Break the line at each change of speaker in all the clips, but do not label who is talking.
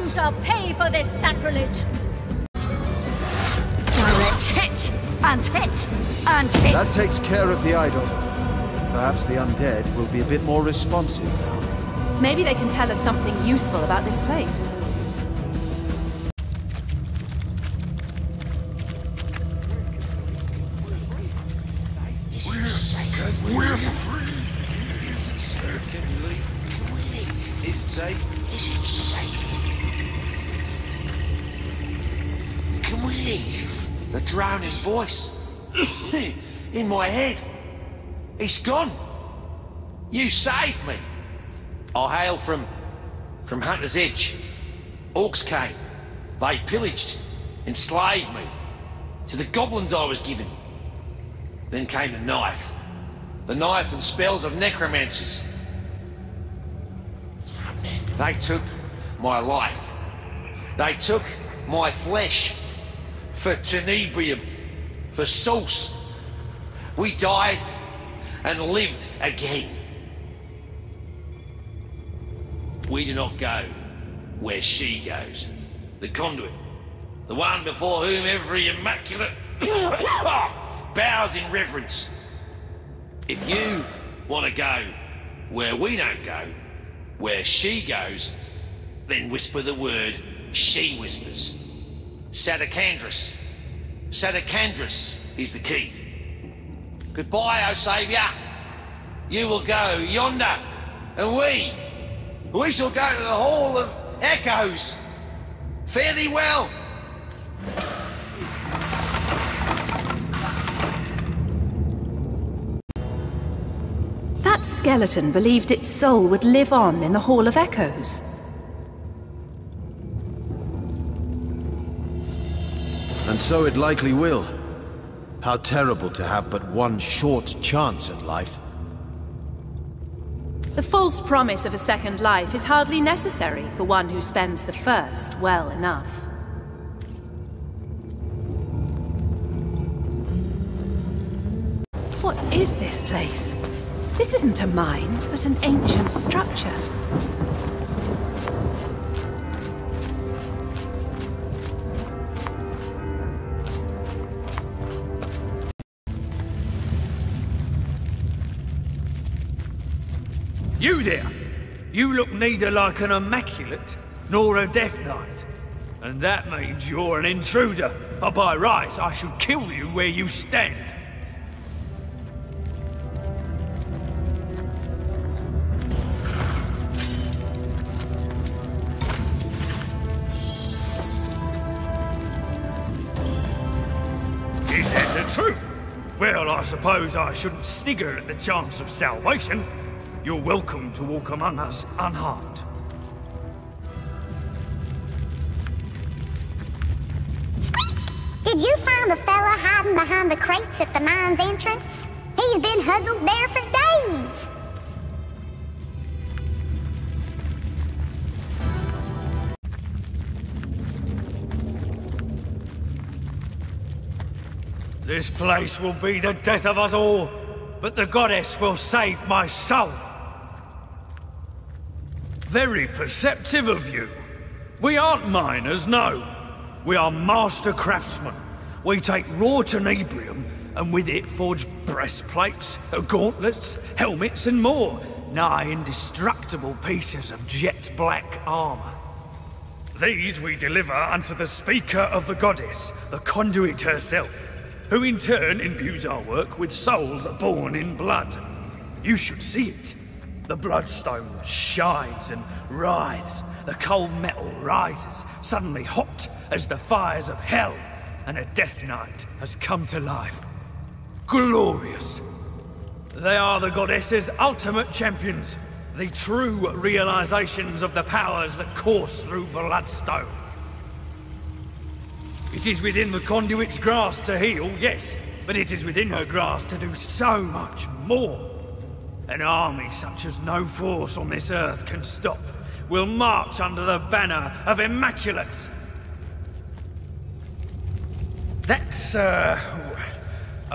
You shall pay for this sacrilege!
Direct hit! And hit! And hit!
That takes care of the idol. Perhaps the undead will be a bit more responsive now.
Maybe they can tell us something useful about this place.
We're free! Is it safe? Can you leave? Can we leave? Is it safe? Is it safe? Can we leave? The drowning voice in my head. It's gone. You saved me. I hail from Hunter's Edge. Orcs came. They pillaged, enslaved me. To the goblins I was given. Then came the knife. The knife and spells of necromancers. They took my life. They took my flesh. For tenebrium. For sauce. We died and lived again. We do not go where she goes. The conduit. The one before whom every immaculate bows in reverence. If you want to go where we don't go, where she goes, then whisper the word she whispers. Sadakandris. Sadakandris is the key. Goodbye, O Saviour. You will go yonder, and we shall go to the Hall of Echoes. Fare thee well.
That skeleton believed its soul would live on in the Hall of Echoes.
And so it likely will. How terrible to have but one short chance at life.
The false promise of a second life is hardly necessary for one who spends the first well enough. What is this place? This isn't a mine, but an ancient structure.
You there! You look neither like an Immaculate nor a Death Knight. And that means you're an intruder. Or by rights, I should kill you where you stand. Is that the truth? Well, I suppose I shouldn't snigger at the chance of salvation. You're welcome to walk among us unharmed.
Did you find the fella hiding behind the crates at the mine's entrance? He's been huddled there for days.
This place will be the death of us all, but the goddess will save my soul. Very perceptive of you. We aren't miners, no. We are master craftsmen. We take raw tenebrium, and with it forge breastplates, gauntlets, helmets, and more. Nigh indestructible pieces of jet black armor. These we deliver unto the speaker of the goddess, the conduit herself, who in turn imbues our work with souls born in blood. You should see it. The bloodstone shines and writhes. The cold metal rises, suddenly hot as the fires of hell, and a Death Knight has come to life. Glorious. They are the goddess's ultimate champions, the true realizations of the powers that course through bloodstone. It is within the conduit's grasp to heal, yes, but it is within her grasp to do so much more. An army such as no force on this earth can stop will march under the banner of Immaculates. That's, a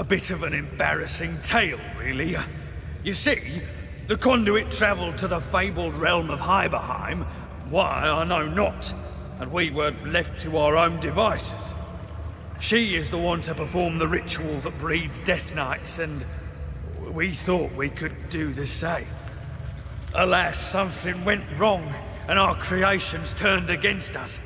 bit of an embarrassing tale, really. You see, the conduit travelled to the fabled realm of Hyberheim. Why, I know not. and we were left to our own devices. She is the one to perform the ritual that breeds Death Knights, and we thought we could do the same. Alas, something went wrong, and our creations turned against us.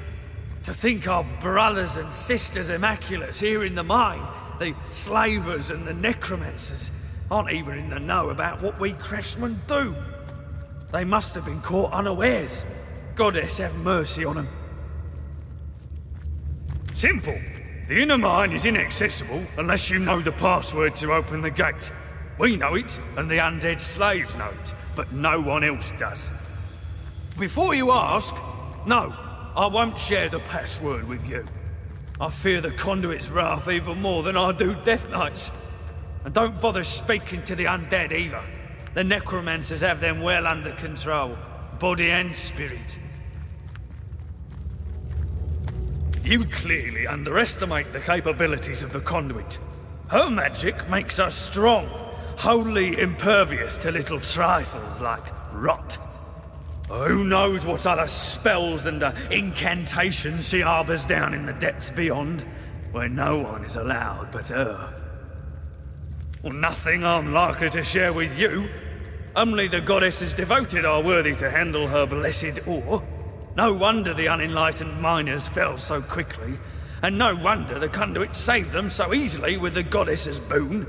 To think our brothers and sisters Immaculates here in the mine, the slavers and the necromancers, aren't even in the know about what we craftsmen do. They must have been caught unawares. Goddess have mercy on them. Simple. The inner mine is inaccessible unless you know the password to open the gate. We know it, and the undead slaves know it, but no one else does. Before you ask, no, I won't share the password with you. I fear the Conduit's wrath even more than I do Death Knights. And don't bother speaking to the undead either. The necromancers have them well under control, body and spirit. You clearly underestimate the capabilities of the Conduit. Her magic makes us strong, wholly impervious to little trifles like rot. Who knows what other spells and incantations she harbours down in the depths beyond, where no one is allowed but her. Well, nothing I'm likely to share with you. Only the goddesses devoted are worthy to handle her blessed ore. No wonder the unenlightened miners fell so quickly, and no wonder the Conduit saved them so easily with the goddess's boon.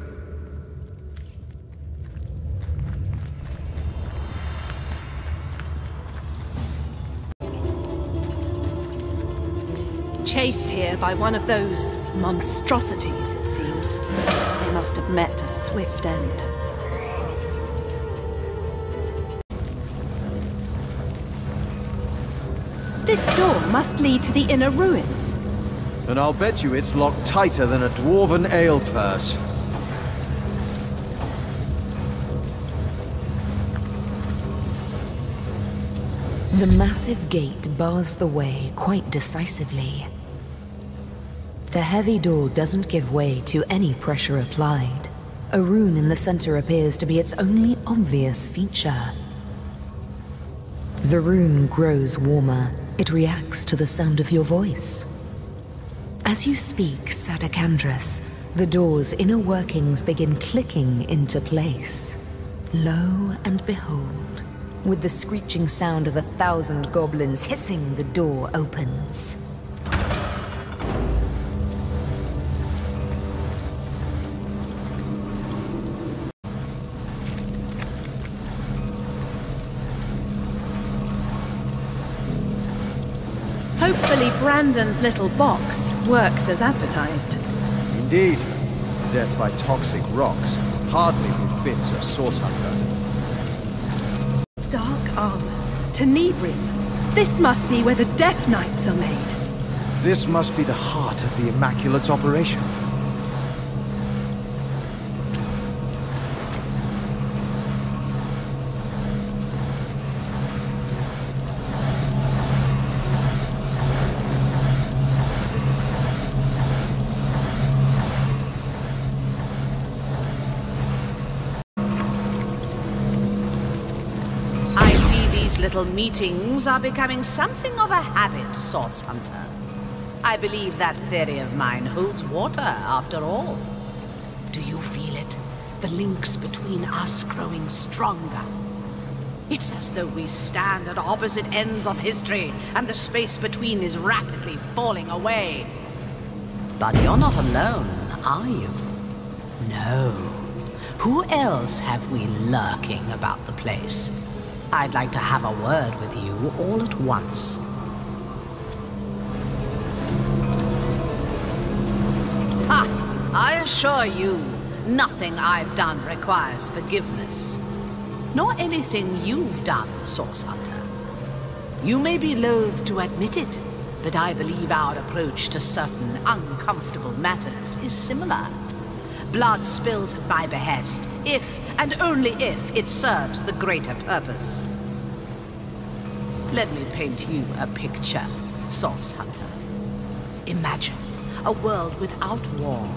Chased here by one of those monstrosities, it seems. They must have met a swift end. This door must lead to the inner ruins.
And I'll bet you it's locked tighter than a dwarven ale purse.
The massive gate bars the way quite decisively. The heavy door doesn't give way to any pressure applied. A rune in the center appears to be its only obvious feature. The rune grows warmer. It reacts to the sound of your voice. As you speak, Sadakandras, the door's inner workings begin clicking into place. Lo and behold, with the screeching sound of 1,000 goblins hissing, the door opens.
Hopefully Brandon's little box works as advertised.
Indeed. Death by toxic rocks hardly befits a source hunter.
Dark armors, Tenebrium. This must be where the Death Knights are made.
This must be the heart of the Immaculate's operation.
Little meetings are becoming something of a habit, Source Hunter. I believe that theory of mine holds water, after all. Do you feel it? The links between us growing stronger. It's as though we stand at opposite ends of history, and the space between is rapidly falling away. But you're not alone, are you? No. Who else have we lurking about the place? I'd like to have a word with you all at once. Ha! I assure you, nothing I've done requires forgiveness. Nor anything you've done, Source Hunter. You may be loath to admit it, but I believe our approach to certain uncomfortable matters is similar. Blood spills at my behest, if and only if it serves the greater purpose. Let me paint you a picture, Source Hunter. Imagine a world without war,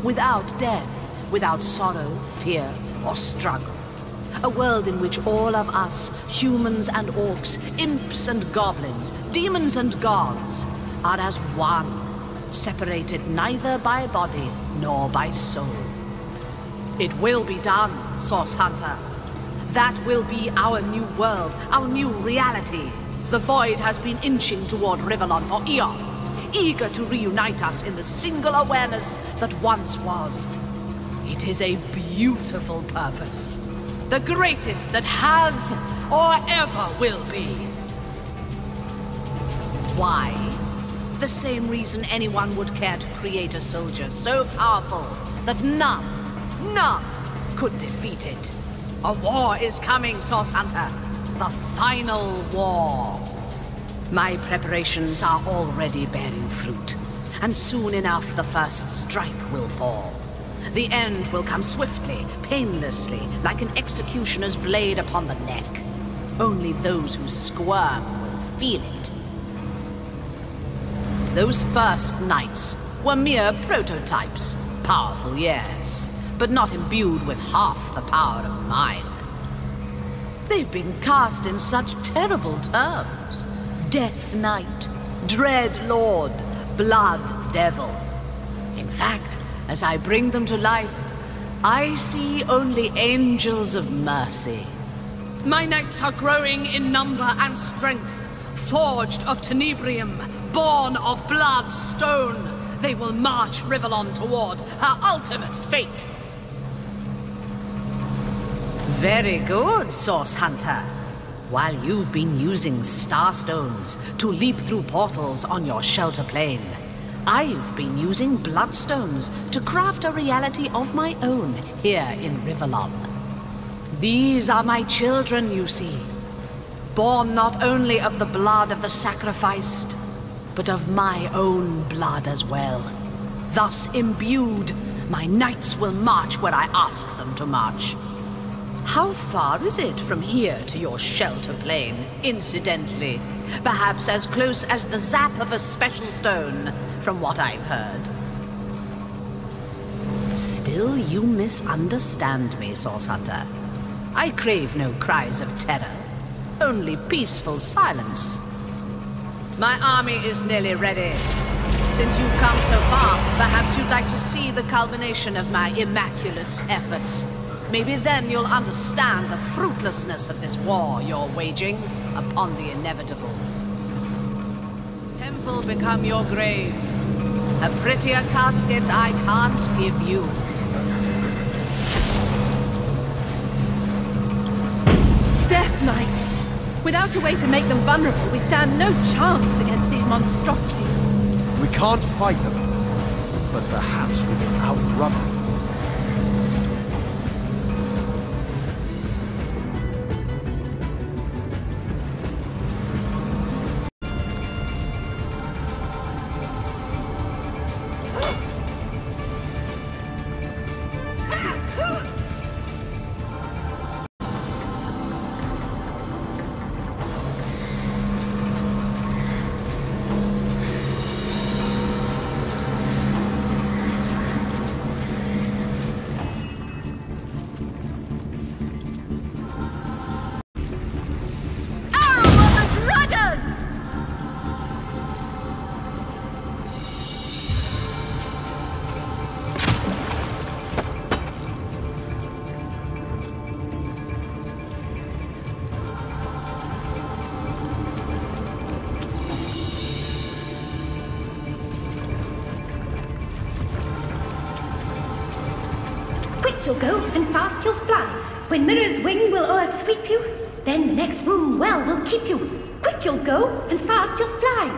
without death, without sorrow, fear, or struggle. A world in which all of us, humans and orcs, imps and goblins, demons and gods, are as one, separated neither by body nor by soul. It will be done, Source Hunter. That will be our new world, our new reality. The Void has been inching toward Rivellon for eons, eager to reunite us in the single awareness that once was. It is a beautiful purpose. The greatest that has or ever will be. Why? The same reason anyone would care to create a soldier so powerful that none could defeat it. A war is coming, Source Hunter. The final war. My preparations are already bearing fruit, and soon enough the first strike will fall. The end will come swiftly, painlessly, like an executioner's blade upon the neck. Only those who squirm will feel it. Those first knights were mere prototypes. Powerful, yes, but not imbued with half the power of mine. They've been cast in such terrible terms. Death Knight, Dread Lord, Blood Devil. In fact, as I bring them to life, I see only angels of mercy. My knights are growing in number and strength, forged of tenebrium, born of blood stone. They will march Rivellon toward her ultimate fate. Very good, Source Hunter. While you've been using Starstones to leap through portals on your shelter plane, I've been using Bloodstones to craft a reality of my own here in Rivellon. These are my children, you see. Born not only of the blood of the sacrificed, but of my own blood as well. Thus imbued, my knights will march where I ask them to march. How far is it from here to your shelter plane, incidentally? Perhaps as close as the zap of a special stone, from what I've heard. Still, you misunderstand me, Source Hunter. I crave no cries of terror, only peaceful silence. My army is nearly ready. Since you've come so far, perhaps you'd like to see the culmination of my Immaculate's efforts. Maybe then you'll understand the fruitlessness of this war you're waging upon the inevitable. This temple become your grave. A prettier casket I can't give you.
Death Knights! Without a way to make them vulnerable, we stand no chance against these monstrosities.
We can't fight them, but perhaps we can outrun them.
You'll go, and fast you'll fly. When Mirror's wing will o'ersweep you, then the next room well will keep you. Quick you'll go, and fast you'll fly.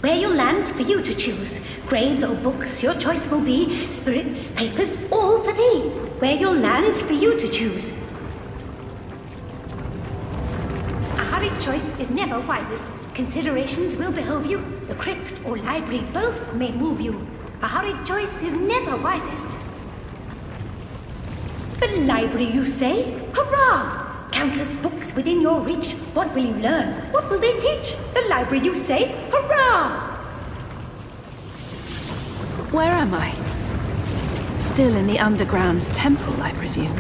Where you'll land's for you to choose. Graves or books, your choice will be. Spirits, papers, all for thee. Where you'll land's for you to choose. A hurried choice is never wisest. Considerations will behove you. The crypt or library both may move you. A hurried choice is never wisest. The library, you say? Hurrah! Countless books within your reach. What will you learn? What will they teach? The library, you say? Hurrah!
Where am I? Still in the underground temple, I presume.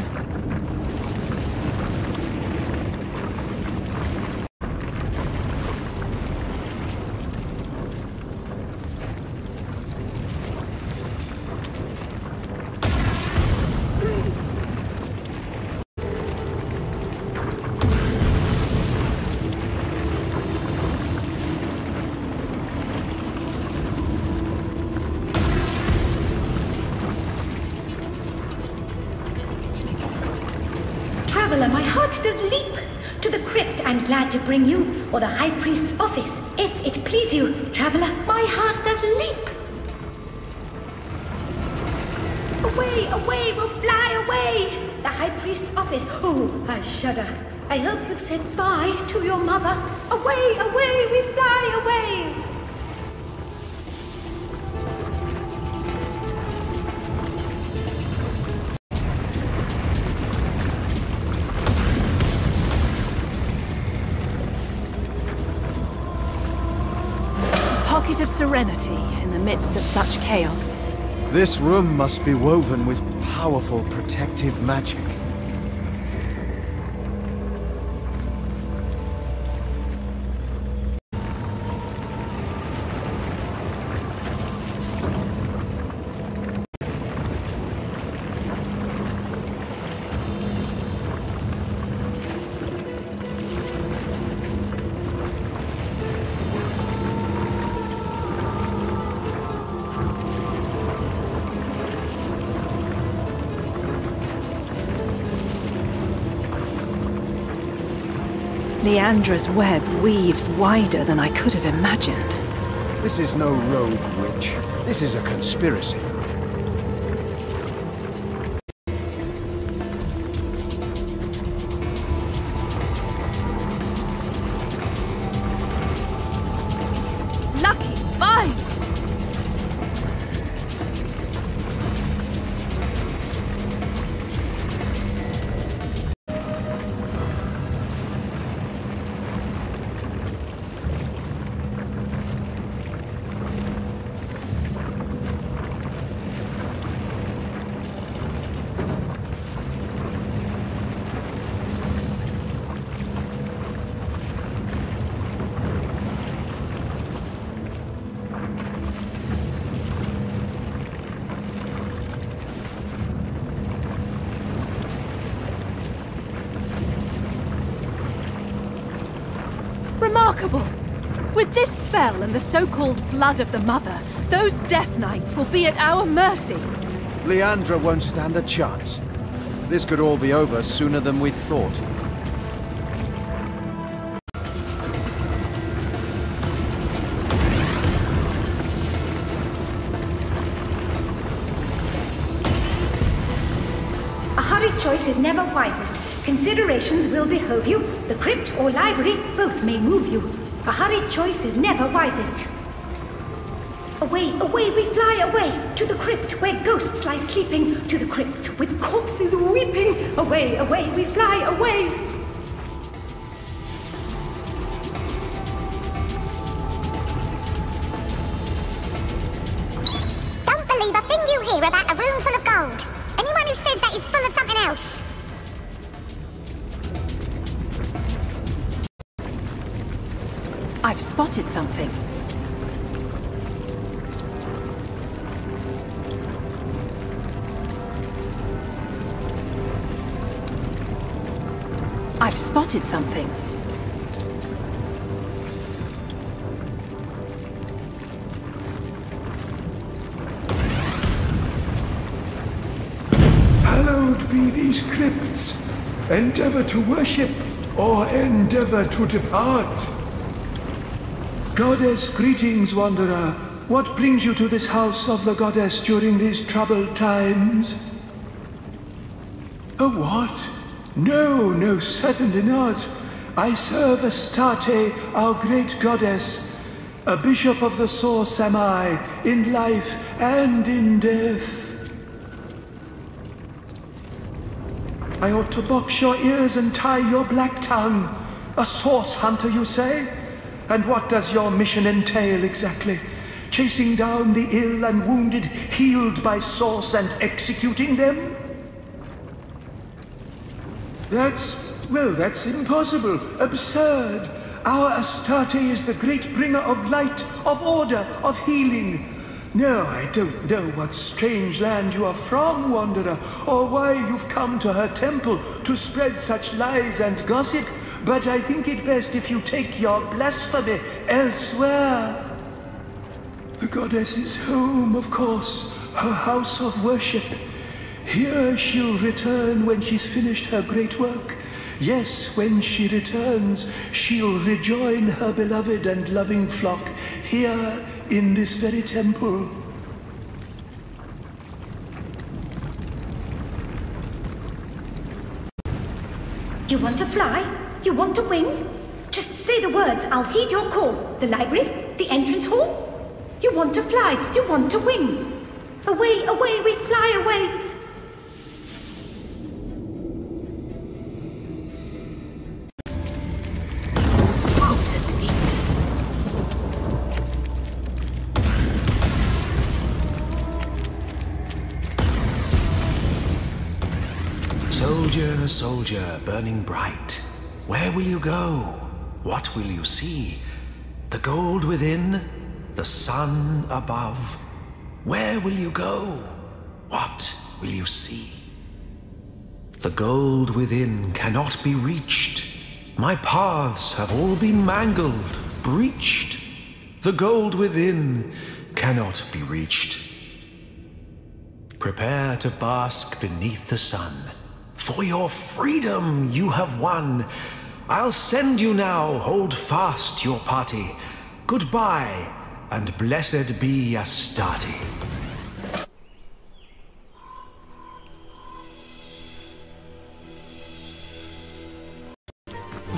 heart does leap. To the crypt I'm glad to bring you, or the High Priest's office, if it please you. Traveler, my heart does leap. Away, away, we'll fly away. The High Priest's office. Oh, I shudder. I hope you've said bye to your mother. Away, away, we fly away.
Pocket of serenity in the midst of such chaos.
This room must be woven with powerful protective magic.
Leandra's web weaves wider than I could have imagined.
This is no rogue witch. This is a conspiracy.
Lucky find! Remarkable! With this spell and the so-called blood of the Mother, those Death Knights will be at our mercy.
Leandra won't stand a chance. This could all be over sooner than we'd thought.
A hurried choice is never wisest. Considerations will behove you. The crypt or library, both may move you. A hurried choice is never wisest. Away, away, we fly away. To the crypt where ghosts lie sleeping. To the crypt with corpses weeping. Away, away, we fly away.
Don't believe a thing you hear about a room full of gold. Anyone who says that is full of something else.
I've spotted something. I've spotted something.
Hallowed be these crypts. Endeavor to worship or endeavor to depart. Goddess, greetings, wanderer. What brings you to this house of the goddess during these troubled times? A what? No, no, certainly not. I serve Astarte, our great goddess. A bishop of the source am I, in life and in death. I ought to box your ears and tie your black tongue. A source hunter, you say? And what does your mission entail exactly? Chasing down the ill and wounded, healed by source and executing them? That's impossible, absurd. Our Astarte is the great bringer of light, of order, of healing. No, I don't know what strange land you are from, wanderer, or why you've come to her temple to spread such lies and gossip. But I think it best if you take your blasphemy elsewhere. The goddess's home, of course, her house of worship. Here she'll return when she's finished her great work. Yes, when she returns, she'll rejoin her beloved and loving flock here in this very temple.
You want to fly? You want to wing? Just say the words, I'll heed your call. The library? The entrance hall? You want to fly? You want to wing? Away, away, we fly away!
Soldier, soldier, burning bright, where will you go? What will you see? The gold within, the sun above. Where will you go? What will you see? The gold within cannot be reached. My paths have all been mangled, breached. The gold within cannot be reached. Prepare to bask beneath the sun. For your freedom you have won. I'll send you now, hold fast your party. Goodbye, and blessed be Astarte.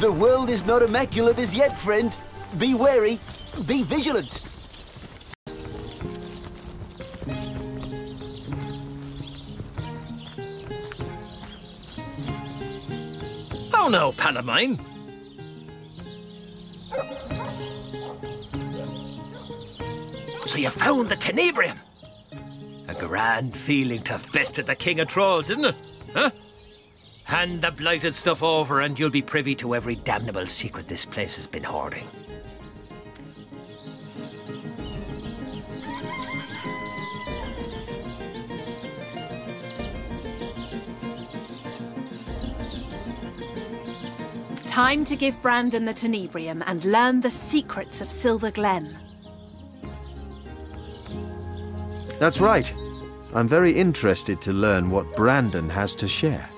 The world is not immaculate as yet, friend. Be wary, be vigilant.
Oh no, pal of mine. So you found the Tenebrium? A grand feeling to have bested the King of Trolls, isn't it? Huh? Hand the blighted stuff over and you'll be privy to every damnable secret this place has been hoarding.
Time to give Brandon the Tenebrium and learn the secrets of Silver Glen.
That's right. I'm very interested to learn what Brandon has to share.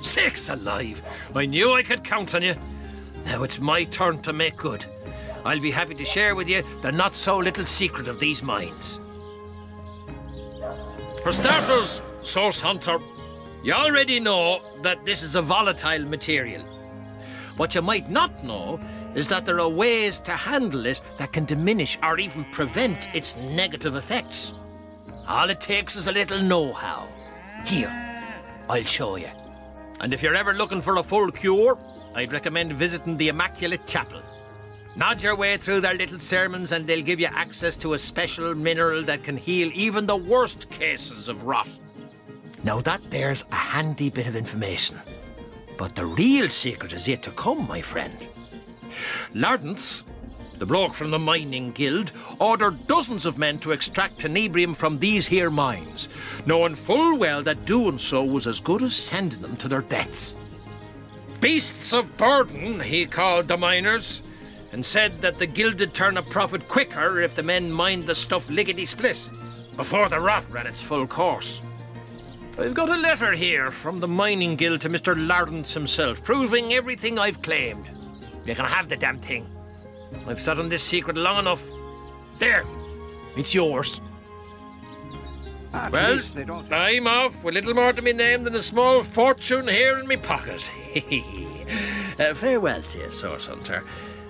Sakes alive! I knew I could count on you. Now it's my turn to make good. I'll be happy to share with you the not-so-little secret of these mines. For starters, Source Hunter, you already know that this is a volatile material. What you might not know is that there are ways to handle it that can diminish or even prevent its negative effects. All it takes is a little know-how. Here, I'll show you. And if you're ever looking for a full cure, I'd recommend visiting the Immaculate Chapel. Nod your way through their little sermons and they'll give you access to a special mineral that can heal even the worst cases of rot. Now that there's a handy bit of information. But the real secret is yet to come, my friend. Lawrence, the bloke from the mining guild, ordered dozens of men to extract tenebrium from these here mines, knowing full well that doing so was as good as sending them to their deaths. Beasts of burden, he called the miners, and said that the guild'd turn a profit quicker if the men mined the stuff lickety-split, before the rot ran its full course. I've got a letter here from the mining guild to Mr. Lawrence himself, proving everything I've claimed. You can have the damn thing. I've sat on this secret long enough. There, it's yours. Well, I'm off with little more to me name than a small fortune here in me pocket. Farewell to you, Source Hunter,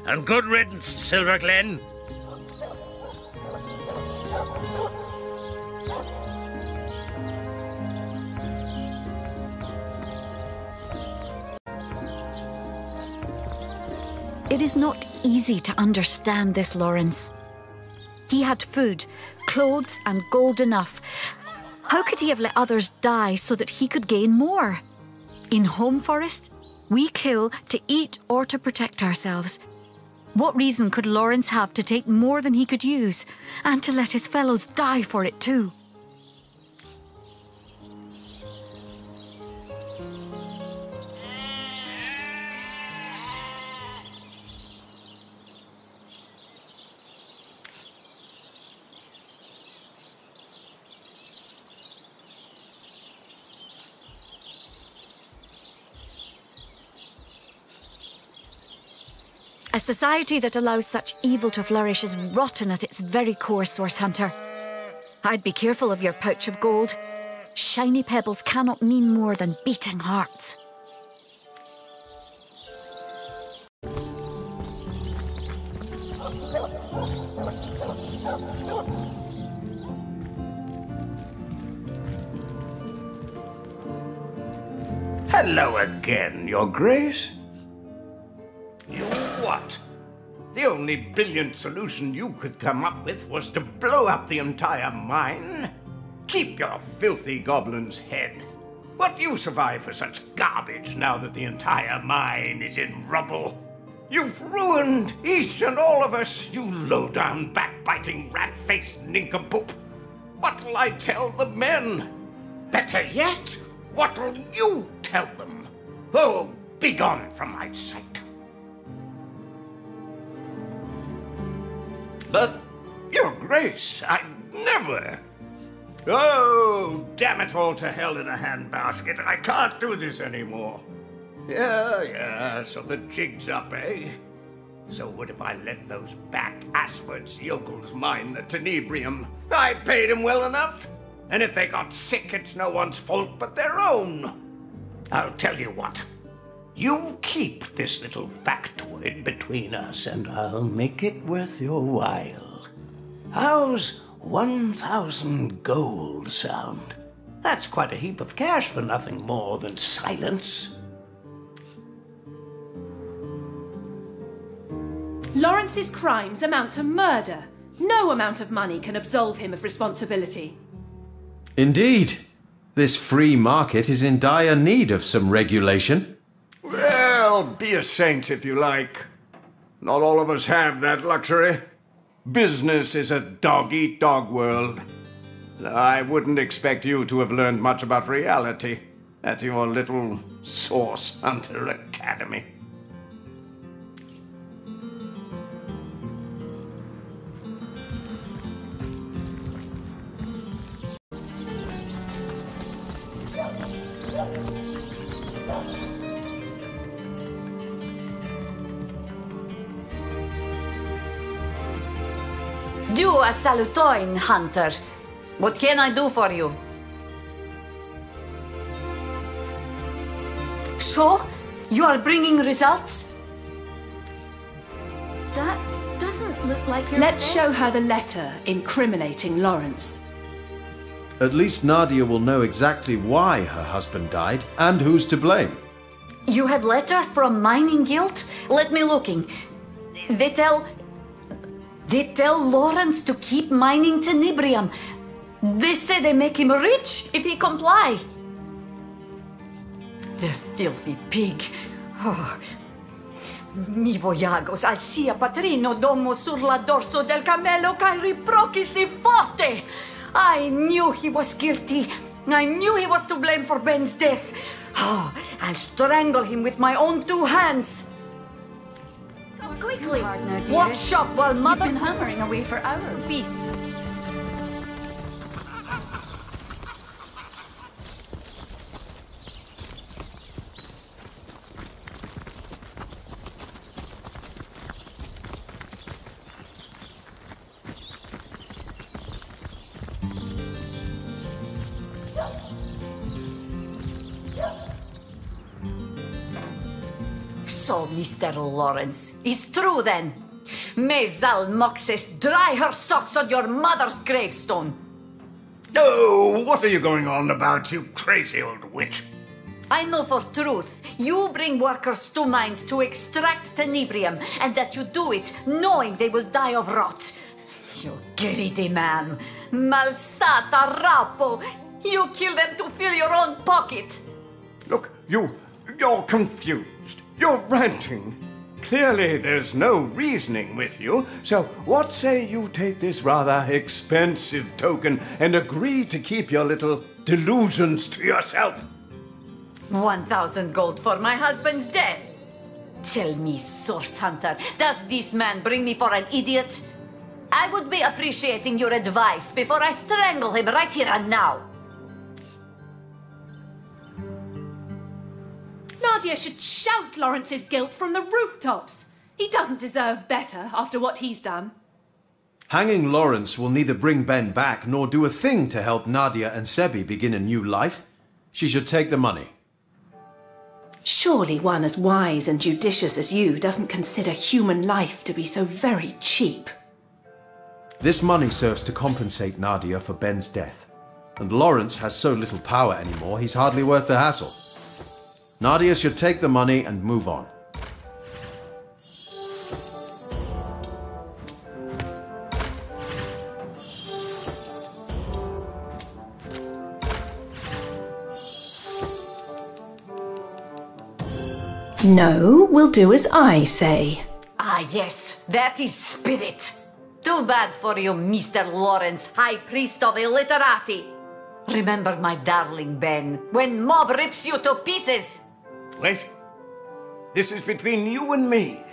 and good riddance, Silver Glen.
It is not easy to understand this, Lawrence. He had food, clothes, and gold enough. How could he have let others die so that he could gain more? In Home Forest, we kill to eat or to protect ourselves. What reason could Lawrence have to take more than he could use, and to let his fellows die for it too? A society that allows such evil to flourish is rotten at its very core, Source Hunter. I'd be careful of your pouch of gold. Shiny pebbles cannot mean more than beating hearts.
Hello again, Your Grace. You what? The only brilliant solution you could come up with was to blow up the entire mine? Keep your filthy goblin's head. What use have I for such garbage now that the entire mine is in rubble? You've ruined each and all of us, you low-down, backbiting, rat-faced nincompoop. What'll I tell the men? Better yet, what'll you tell them? Oh, begone from my sight. But, Your Grace, I'd never. Oh, damn it all to hell in a handbasket. I can't do this anymore. Yeah, so the jig's up, eh? So what if I let those back-asswards yokels mine the tenebrium? I paid them well enough. And if they got sick, it's no one's fault but their own. I'll tell you what. You keep this little factoid between us, and I'll make it worth your while. How's 1,000 gold sound? That's quite a heap of cash for nothing more than silence.
Lawrence's crimes amount to murder. No amount of money can absolve him of responsibility.
Indeed. This free market is in dire need of some regulation.
Well, be a saint if you like. Not all of us have that luxury. Business is a dog-eat-dog world. I wouldn't expect you to have learned much about reality at your little Source Hunter Academy.
Do a salutoin, Hunter. What can I do for you? So, you are bringing results?
That doesn't look like your
Let's show her the letter incriminating Lawrence.
At least Nadia will know exactly why her husband died and who's to blame.
You have letter from Mining Guild? Let me looking. They tell Lawrence to keep mining tenebrium. They say they make him rich if he comply. The filthy pig. Oh. Mi voyagos al sia patrino domo sur la dorso del camelo kai riprochi si forte. I knew he was guilty. I knew he was to blame for Ben's death. Oh, I'll strangle him with my own 2 hands. Quickly, watch shop while Mother...
You've been hammering away for hours. Peace.
So, Mr. Lawrence, it's true then. May Zal Moxes dry her socks on your mother's gravestone.
Oh, what are you going on about, you crazy old witch?
I know for truth you bring workers to mines to extract tenebrium, and that you do it knowing they will die of rot. You greedy man. Malsata rapo. You kill them to fill your own pocket.
Look, you're confused. You're ranting. Clearly there's no reasoning with you, so what say you take this rather expensive token and agree to keep your little delusions to yourself?
1,000 gold for my husband's death. Tell me, Source Hunter, does this man bring me for an idiot? I would be appreciating your advice before I strangle him right here and now.
Nadia should shout Lawrence's guilt from the rooftops. He doesn't deserve better after what he's done.
Hanging Lawrence will neither bring Ben back nor do a thing to help Nadia and Sebi begin a new life. She should take the money.
Surely one as wise and judicious as you doesn't consider human life to be so very cheap.
This money serves to compensate Nadia for Ben's death. And Lawrence has so little power anymore, he's hardly worth the hassle. Nadia should take the money and move on.
No, we'll do as I say.
Ah, yes, that is spirit. Too bad for you, Mr. Lawrence, High Priest of Illiterati. Remember my darling Ben, when mob rips you to pieces.
Wait. This is between you and me.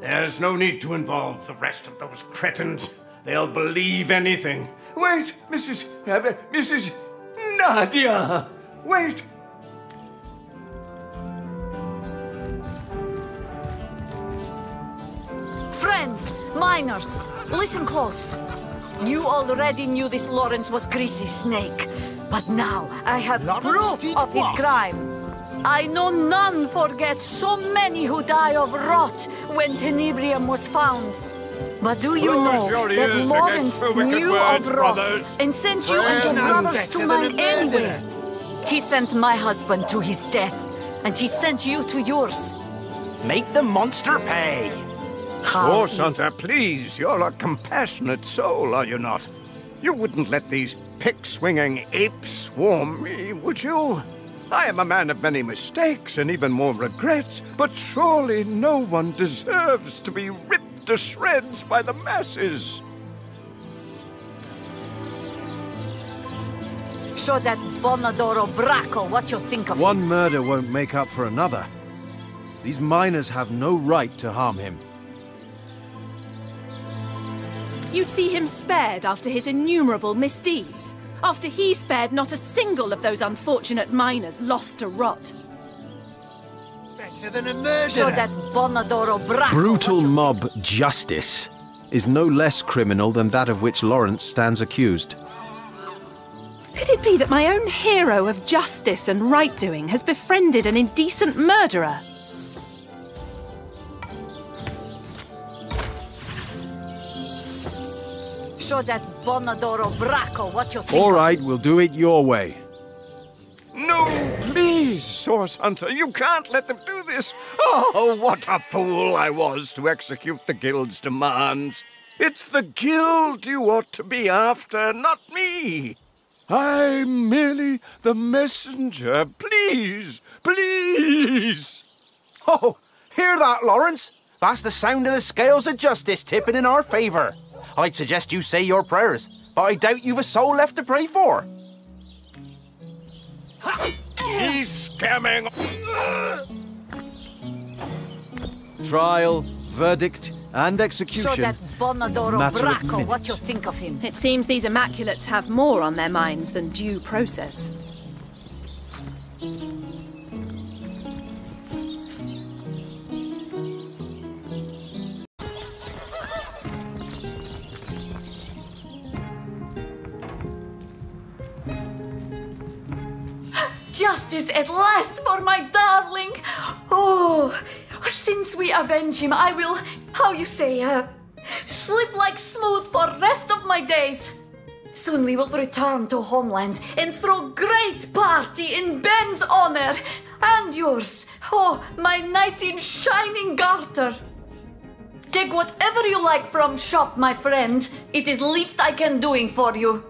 There's no need to involve the rest of those cretins. They'll believe anything. Wait, Mrs. Nadia! Wait!
Friends, miners, listen close. You already knew this Lawrence was Greasy Snake, but now I have proof of his crime. I know none forget so many who die of rot when Tenebrium was found. But do you know that Lawrence knew of rot and sent you and your brothers to mine anyway? He sent my husband to his death, and he sent you to yours.
Make the monster pay!
Oh, Santa, please, you're a compassionate soul, are you not? You wouldn't let these pick-swinging apes swarm me, would you? I am a man of many mistakes and even more regrets, but surely no one deserves to be ripped to shreds by the masses.
Show that Bonadoro Bracco what you think of
One murder won't make up for another. These miners have no right to harm him.
You'd see him spared after his innumerable misdeeds. After he spared not a single of those unfortunate miners lost to rot.
Better than a murderer.
Show that Bonadoro Bracco.
Brutal mob justice is no less criminal than that of which Lawrence stands accused.
Could it be that my own hero of justice and right-doing has befriended an indecent murderer?
Show that Bonadoro Bracco what you think.
All right, we'll do it your way.
No, please, Source Hunter, you can't let them do this. Oh, what a fool I was to execute the Guild's demands. It's the Guild you ought to be after, not me. I'm merely the messenger. Please, please.
Oh, hear that, Lawrence? That's the sound of the scales of justice tipping in our favor. I'd suggest you say your prayers, but I doubt you've a soul left to pray for.
He's scamming.
Trial, verdict, and execution.
Show that Bonadoro
Matter of
Bracco what you think of him.
It seems these Immaculates have more on their minds than due process.
Justice at last for my darling! Oh, since we avenge him, I will, how you say, sleep like smooth for rest of my days. Soon we will return to homeland and throw great party in Ben's honor and yours. Oh, my knight in shining garter. Take whatever you like from shop, my friend. It is least I can doing for you.